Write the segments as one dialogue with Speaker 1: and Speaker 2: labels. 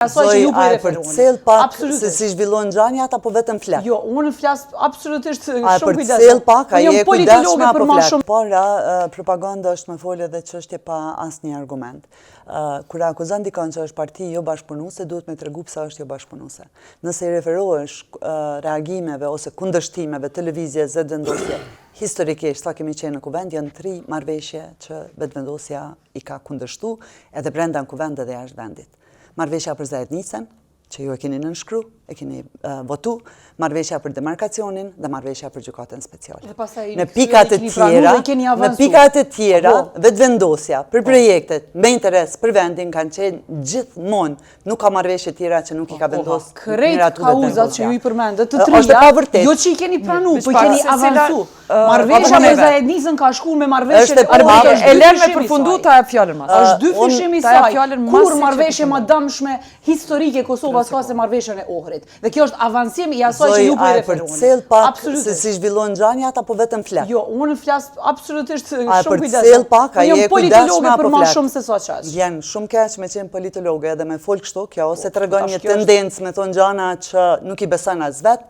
Speaker 1: Asoj që ju po i referuani.
Speaker 2: Për cel pak se si zhvillon ngjanjat apo vetëm flet?
Speaker 1: Jo, unë flas absolutisht shumë
Speaker 2: Për
Speaker 1: kujdesshëm.
Speaker 2: cel pak, a je kujdesshme apo flet?
Speaker 1: Por
Speaker 2: Propaganda është me folje dhe çështje pa asnjë argument. Kur akuzon dikon që është parti jo bashkëpunuese, duhet me tregu pse është jo bashkëpunuese. Nëse i referohesh reagimeve ose kundërshtimeve të lëvizjes vetëvendosje, historikisht sa kemi qenë në kuvend, janë 3 marrëveshje që vetëvendosja i ka kundërshtu, edhe brenda në kuvend edhe jashtë vendit. Marrëveshja për Zajednicën, që ju e keni nënshkru, e keni votu, marrëveshja për demarkacionin dhe marrëveshja për gjykatën speciale. Në pikat e tjera, vetëvendosja për projektet me interes për vendin kanë qenë gjithmonë, nuk ka marrëveshje tjera që nuk i ka vendosur.
Speaker 1: Krejt kauzat që ju i përmendët të trija, jo që i keni pranu, po i keni avancu. Marrëveshja për Zajednicën ka shkuar me marrëveshje
Speaker 3: e lërë me përfundu ta e fjallën mas.
Speaker 1: Është dy fyshim i saj, kur marrëveshje më dëmshme historike Kosovës ka se marrëveshjen e Ohrit. Dhe kjo është avancim i asaj që ju po i referuani.
Speaker 2: Për cel pak se si zhvillon ngjanjat apo vetëm flet?
Speaker 1: Jo, unë flas absolutisht shumë kujdesshëm.
Speaker 2: Për cel pak, a je kujdesshme apo
Speaker 1: për më
Speaker 2: flet?
Speaker 1: shumë se sa çaq.
Speaker 2: Vjen shumë keq me qenë politologe edhe me fol kështu, kjo ose tregon një tendencë me thonë gjana që nuk i beson as vet,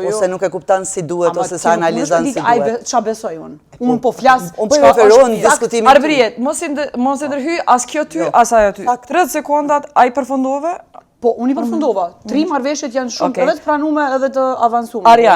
Speaker 2: ose nuk e kupton si duhet ose sa analizon si duhet.
Speaker 1: Ç'a besoj unë? Unë po flas.
Speaker 2: Unë po referohen diskutimin.
Speaker 3: Arbriet, mos i ndërhyj as kjo ty, as ajo ty. 30 sekondat, ai përfundove?
Speaker 1: Po, unë i përfundova. 3 marrëveshjet janë shumë edhe të pranuara edhe të avancuara.